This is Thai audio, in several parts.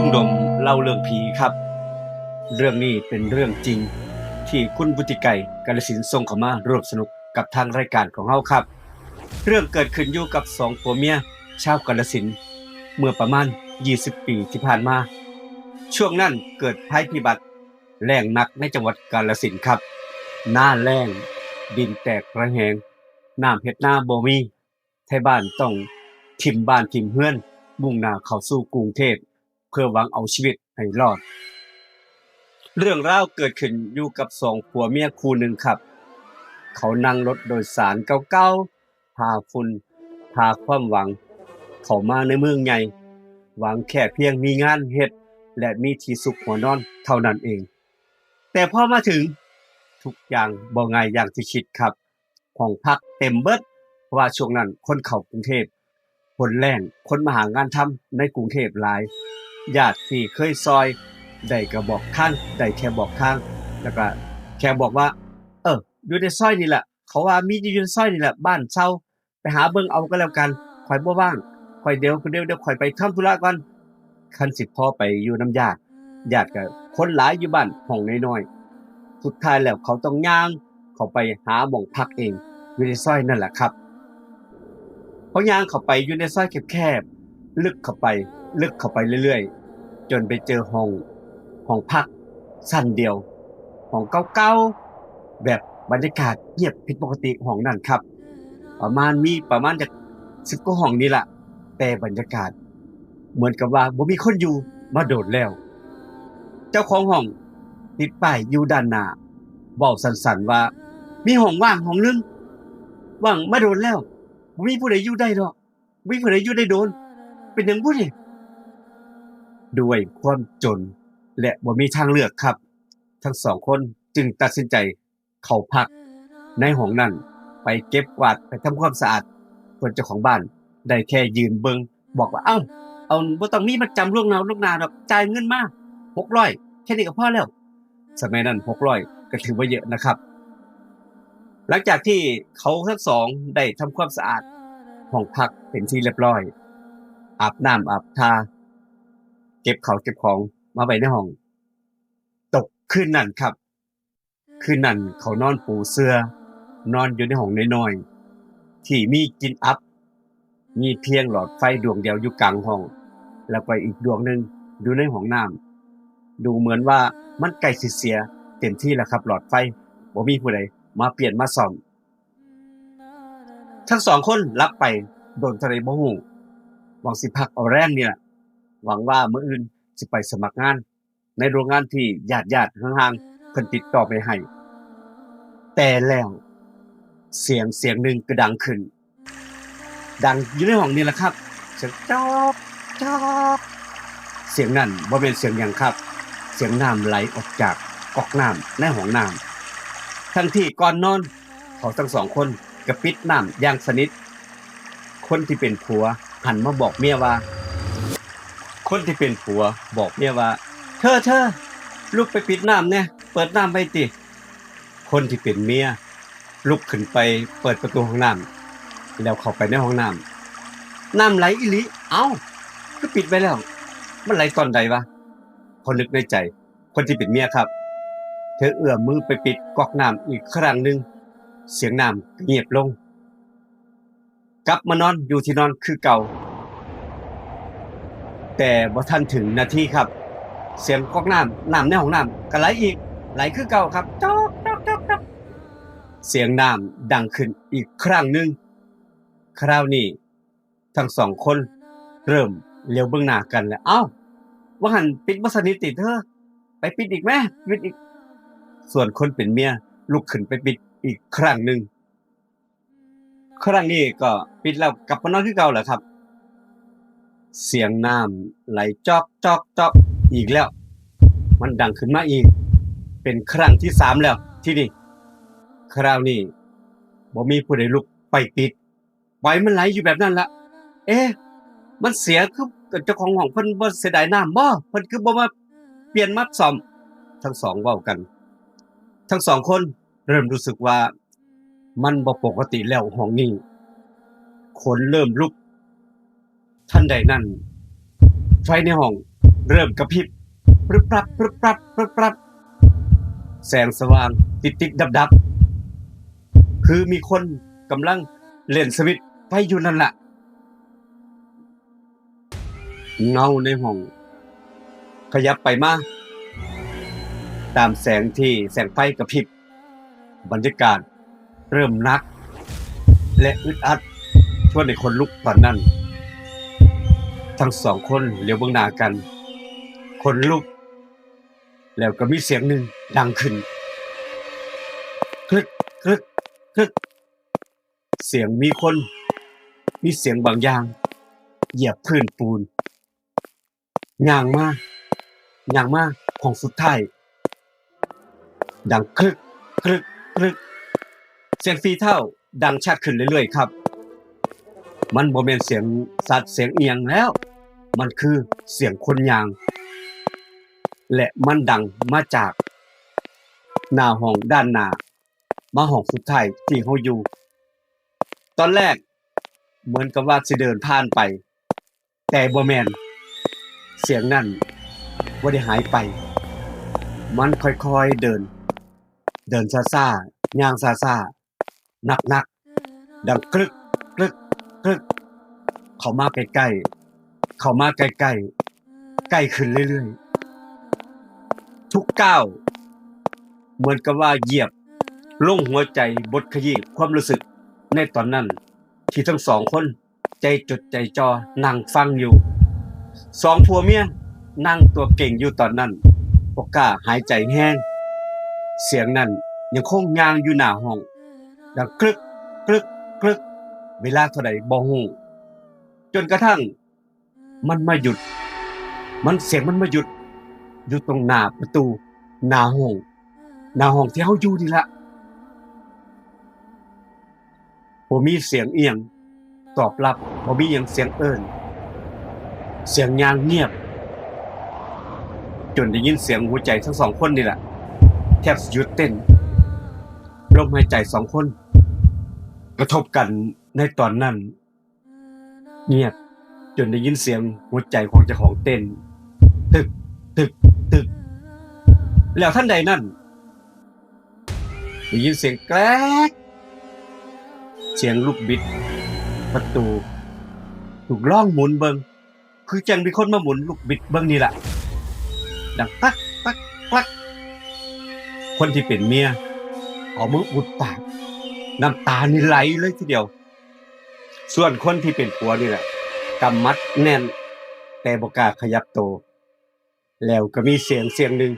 งดมเล่าเรื่องผีครับเรื่องนี้เป็นเรื่องจริงที่คุณบุติไก่กาฬสินธุ์ส่งเข้ามาร่วมสนุกกับทางรายการของเฮาครับเรื่องเกิดขึ้นอยู่กับสองผัวเมียชาวกาฬสินธุ์เมื่อประมาณ20 ปีที่ผ่านมาช่วงนั้นเกิดภัยพิบัติแล้งหนักในจังหวัดกาฬสินธุ์ครับหน้าแล้งดินแตกระแหงน้ำเฮ็ดนาบ่มีไทบ้านต้องทิ่มบ้านทิ่มเรือนมุ่งหน้าเข้าสู่กรุงเทพเพื่อหวังเอาชีวิตให้รอดเรื่องราวเกิดขึ้นอยู่กับสองผัวเมียคู่หนึ่งครับเขานั่งรถโดยสารเก่าๆพาฝุ่นพาความหวังเข้ามาในเมืองใหญ่หวังแค่เพียงมีงานเฮ็ดและมีที่สุขหัวนอนเท่านั้นเองแต่พอมาถึงทุกอย่างบ่ง่ายอย่างที่คิดครับห้องพักเต็มเบิดเพราะว่าช่วงนั้นคนเข้ากรุงเทพคนแล่นคนมาหางานทำในกรุงเทพหลายญาติที่เคยซอยได้ก็บอกทางได้แค่บอกทางแล้วก็แค่บอกว่าอยู่ในซอยนี่แหละเขาว่ามีอยู่ในซอยนี่แหละบ้านเช่าไปหาเบิ่งเอาก็แล้วกันข่อยบ่ว่างข่อยเดี๋ยวข่อยไปทำธุระก่อนคันสิพอไปอยู่นำญาติก็คนหลายอยู่บ้านห้องน้อยๆสุดท้ายแล้วเขาต้องย่างเข้าไปหาหม้องพักเองอยู่ในซอยนั่นแหละครับพอย่างเข้าไปอยู่ในซอยแคบๆลึกเข้าไปเรื่อยๆจนไปเจอห้องพักชั้นเดียวห้องเก่าๆแบบบรรยากาศเงียบผิดปกติห้องนั้นครับประมาณจัก10กว่าห้องนี่ล่ะแต่บรรยากาศเหมือนกับว่าบ่มีคนอยู่มาโดนแล้วเจ้าของห้องติดป้ายอยู่ด้านหน้าเว้าสั้นๆว่ามีห้องว่างห้องนึงว่างมาโดนแล้วบ่มีผู้ใดอยู่ได้ดอกบ่มีผู้ใดอยู่ได้โดนเป็นหยังบุนี่ด้วยความจนและบ่มีทางเลือกครับทั้งสองคนจึงตัดสินใจเข้าพักในห้องนั้นไปเก็บกวาดไปทำความสะอาดส่วนเจ้าของบ้านได้แค่ยืนเบิ่งบอกว่าเอาบ่ต้องมีมัดจำล่วงหน้าดอกจ่ายเงินมา600แค่นี้ก็พอแล้วสมัยนั้น600ก็ถือว่าเยอะนะครับหลังจากที่เขาทั้งสองได้ทำความสะอาดห้องพักเป็นที่เรียบร้อยอาบน้ำอาบท่าเก็บข้าวเก็บของมาไว้ในห้องตกคืนนั้นครับคืนนั้นเขานอนปูเสื่อนอนอยู่ในห้องน้อยๆที่มีกลิ่นอับมีเพียงหลอดไฟดวงเดียวอยู่กลางห้องแล้วก็อีกดวงหนึงอยู่ในห้องน้ำดูเหมือนว่ามันใกล้สิเสียเต็มที่แล้วครับหลอดไฟบ่มีผู้ใดมาเปลี่ยนมาซ่อมทั้งสองคนหลับไปโดนเท่าใดบ่ฮู้หวังสิพักเอาแรงนี่ล่ะหวังว่ามื้ออื่นสิไปสมัครงานในโรงงานที่ญาติๆห่างๆเพิ่นติดต่อไปให้แต่แล้วเสียงหนึ่งก็ดังขึ้นดังอยู่ในห้องนี่แหละครับเสียงจ๊อกจ๊อกเสียงนั้นบ่แม่นเสียงหยังครับเสียงน้ำไหลออกจากก๊อกน้ำในห้องน้ำทั้งที่ก่อนนอนเขาทั้งสองคนก็ปิดน้ำอย่างสนิทคนที่เป็นผัวหันมาบอกเมียว่าเธอลุกไปปิดน้ำแน่เปิดน้ำไว้ติคนที่เป็นเมียลุกขึ้นไปเปิดประตูห้องน้ำแล้วเข้าไปในห้องน้ำไหลอีหลีเอ้าก็ปิดไว้แล้วมันไหลตอนใดวะเขานึกในใจคนที่เป็นเมียครับเธอเอื้อมมือไปปิดก๊อกน้ำอีกครั้งหนึ่งเสียงน้ำเงียบลงกลับมานอนอยู่ที่นอนคือเก่าแต่บ่ทันถึงนาทีครับเสียงก๊อกน้ำในห้องน้ำก็ไหลอีกไหลคือเก่าครับจ๊อกจ๊อกจ๊อกจ๊อกเสียงน้ำดังขึ้นอีกครั้งหนึ่งคราวนี้ทั้งสองคนเริ่มเหลียวเบิ่งหน้ากันแล้วว่าหันปิดบ่สนิทติเธอไปปิดอีกแม่ปิดอีกส่วนคนเป็นเมียลุกขึ้นไปปิดอีกครั้งหนึ่งครั้งนี้ก็ปิดแล้วกลับมานอนคือเก่าแหละครับเสียงน้ำไหลจ๊อกจ๊อกจ๊อกอีกแล้วมันดังขึ้นมาอีกเป็นครั้งที่3แล้วที่นี่คราวนี้บ่มีผู้ใดลุกไปปิดปล่อยมันไหลอยู่แบบนั้นละมันเสียคือเจ้าของห้องเพิ่นบ่เสียดายน้ำบ่เพิ่นคือบ่มาเปลี่ยนมาซ่อมทั้งสองเว้ากันทั้งสองคนเริ่มรู้สึกว่ามันบ่ปกติแล้วห้องนี้ขนเริ่มลุกทันใดนั้นไฟในห้อง เริ่มกระพริบปรึบปรับปรึบปรับปรึบปรับแสงสว่างติดดับคือมีคนกำลังเล่นสวิตช์ไฟอยู่นั่นแหละเงาในห้องขยับไปมาตามแสงไฟกระพริบบรรยากาศเริ่มหนักและอึดอัดชวนให้คนลุกตอนนั้นทั้งสองคนเหลียวเบื้องหน้ากันคนลุกแล้วก็มีเสียงหนึ่งดังขึ้นคลึกคลึกคลึกเสียงมีเสียงบางอย่างเหยียบพื้นปูนย่างมาของสุดท้ายดังคลึกคลึกคลึกเสียงฝีเท้าดังชัดขึ้นเรื่อยๆครับมันบ่แม่นเสียงสัตว์เสียงเอียงแล้วมันคือเสียงคนย่างและมันดังมาจากหน้าห้องด้านหน้ามาห้องสุดท้ายที่เฮาอยู่ตอนแรกเหมือนกับว่าสิเดินผ่านไปแต่บ่แม่นเสียงนั้นบ่ได้หายไปมันค่อยๆเดินซ่าๆย่างซ่าๆหนักๆดังกรึกกรึกกรึกเข้ามาใกล้ใกล้ขึ้นเรื่อยๆทุกก้าวเหมือนกับว่าเหยียบลงหัวใจบดขยี้ความรู้สึกในตอนนั้นที่ทั้งสองคนใจจดใจจ่อนั่งฟังอยู่สองผัวเมียนั่งตัวเก่งอยู่ตอนนั้นบ่กล้าหายใจแห้งเสียงนั้นยังคงย่างอยู่หน้าห้องดังกรึกกรึกกรึกเวลาเท่าใดบ่ฮู้จนกระทั่งมันมาหยุดเสียงมันมาหยุดอยู่ตรงหน้าประตูหน้าห้องที่เฮาอยู่นี่ล่ะบ่มีเสียงเอียงตอบรับบ่มีหยังเสียงเอิ้นเสียงย่างเงียบจนได้ยินเสียงหัวใจทั้งสองคนนี่แหละแทบหยุดเต้นลมหายใจสองคนกระทบกันในตอนนั้นเงียบจนได้ยินเสียงหัวใจของเจ้าของเต้นตึกตึกตึกแล้วท่านใดนั่นได้ยินเสียงแกรกเสียงลูกบิดประตูถูกล่องหมุนเบิงคือจังมีคนมาหมุนลูกบิดเบิงนี่แหละดังตักตักตักคนที่เป็นเมียเอามืออุดปากน้ำตานี่ไหลเลยทีเดียวส่วนคนที่เป็นผัวนี่แหละกำมัดแน่นแต่บ่กล้าขยับตัวแล้วก็มีเสียงหนึ่ง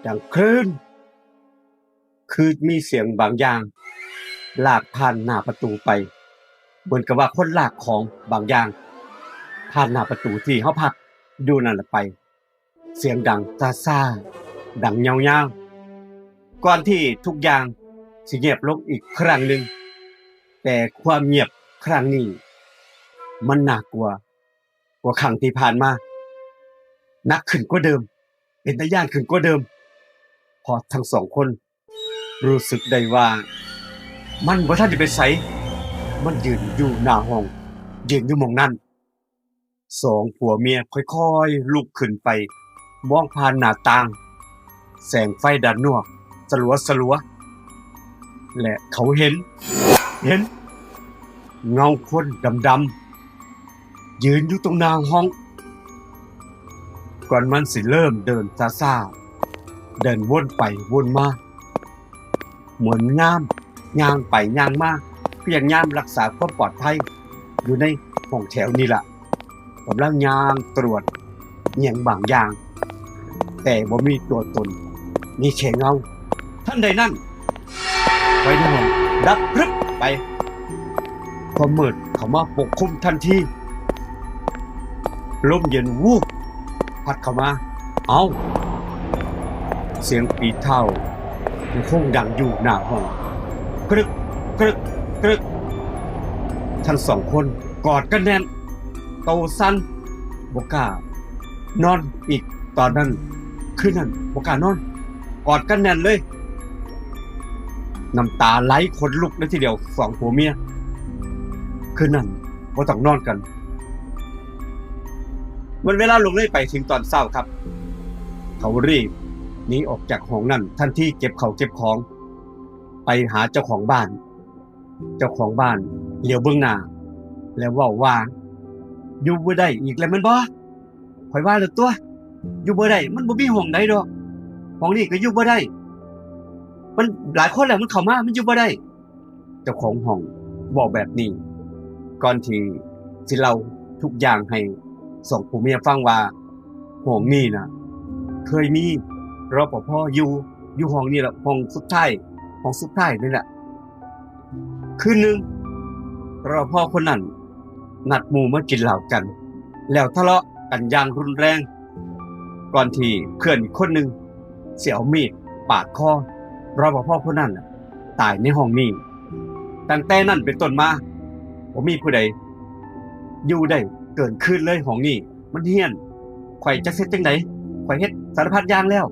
ดังคลื่นคือมีเสียงบางอย่างลากผ่านหน้าประตูไปเหมือนกับว่าคนลากของบางอย่างผ่านหน้าประตูที่เฮาพักดูนั่นแหละไปเสียงดังซ่าๆดังยาวๆก่อนที่ทุกอย่างสิเงียบลงอีกครั้งหนึ่งแต่ความเงียบครั้งนี้มันน่ากลัวกว่าครั้งที่ผ่านมาหนักขึ้นกว่าเดิมเป็นตาย้านขึ้นกว่าเดิมเพราะทั้งสองคนรู้สึกได้ว่ามันบ่ทันได้ไปไสมันยืนอยู่หน้าห้องยืนอยู่หม้องนั้นสองผัวเมียค่อยๆลุกขึ้นไปมองผ่านหน้าต่างแสงไฟด้านนอกสลัวๆและเขาเห็นเงาคนดำๆยืนอยู่ตรงหน้าห้องก่อนมันสิเริ่มเดินซ่าๆเดินวนไปวนมาเหมือนย่างไปย่างมาเพียงย่ามรักษาความปลอดภัยอยู่ในห้องแถวนี่ล่ะกำลังย่างตรวจเหี่ยงบางอย่างแต่บ่มีตัวตนมีแค่เงาท่านใดนั่นไว้ในห้องดับพรึบไปความมืดเข้ามาปกคลุมทันทีลมเย็นวูบพัดเข้ามาเอาเสียงปีเท้ายังคงดังอยู่หน้าห้องกรึกกรึกกรึกทั้งสองคนกอดกันแน่นโตสั้นบ่กล้านอนอีกตอนนั้นคืนนั้นบ่กล้านอนกอดกันแน่นเลยน้ำตาไหลขนลุกเลยทีเดียวสองผัวเมียคืนนั้นบ่ต้องนอนกัน มันเวลาลงเลยไปถึงตอนเช้าครับเขารีบหนีออกจากห้องนั้นทันทีเก็บเขาวเก็บของไปหาเจ้าของบ้านเจ้าของบ้านเหลียวเบื้องหน้าแล้วเว้าว่าอยู่บ่ได้อีกแล้วแมันบ่ข่อยว่าแล้วตัวอยู่บ่ได้มันบ่มีห้องใดดอกห้องนี้ก็อยู่บ่ได้มันหลายคนแล้วมันเข้ามามันอยู่บ่ได้เจ้าของห้องบอกแบบนี้ก่อนที่สิเล่าทุกอย่างให้สองผัวเมียฟังว่าห้องนี้น่ะเคยมีรปภอยู่ห้องนี้ล่ะห้องสุดท้ายนี่แหละคืนนึงรปภคนนั้นนัดหมู่มากินเหล้ากันแล้วทะเลาะกันอย่างรุนแรงก่อนที่เพื่อนอีกคนหนึ่งเสียเอามีดปาดคอรปภคนนั้นตายในห้องนี้ตั้งแต่นั้นเป็นต้นมาบ่มีผู้ใดอยู่ได้เกินคืนเลยห้องนี้มันเฮี้ยนข่อยจักเฮ็ดจังได๋ข่อยเฮ็ดสารพัดอย่างแล้ว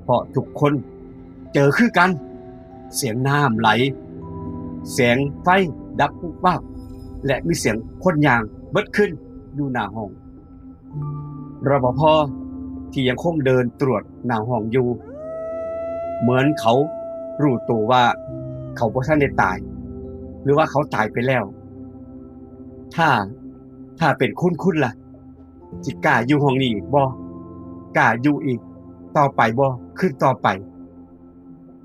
เพราะทุกคนเจอคือกันเสียงน้ำไหลเสียงไฟดับปุ๊บปั๊บและมีเสียงคนยางเบิดขึ้นอยู่หน้าห้องรปภที่ยังคงเดินตรวจหน้าห้องอยู่เหมือนเขารู้ตัวว่าเขาบ่ทันได้ตายหรือว่าเขาตายไปแล้วถ้าเป็นคุณล่ะสิกล้าอยู่ห้องนี้บ่กล้าอยู่อีกต่อไปบ่ขึ้นต่อไป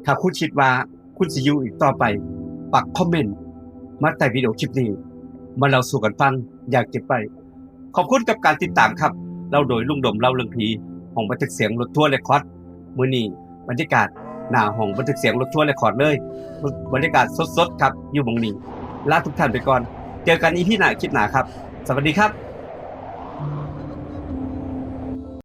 ถ้าคุณคิดว่าคุณสิอยู่อีกต่อไปปักคอมเมนต์มาใต้วิดีโอคลิปนี้มาเล่าสู่กันฟังอยากเก็บไปขอบคุณกับการติดตามครับเล่าโดยลุงดมเล่าเรื่องผีห้องบันทึกเสียงรถทัวร์เรคคอร์ดมื้อนี้บรรยากาศหน้าห้องบันทึกเสียงรถทัวร์เรคคอร์ดเลยบรรยากาศสดๆครับอยู่หม้องนี้ลาทุกท่านไปก่อนเจอกันอีพีหน้าคลิปหน้าครับสวัสดีครับ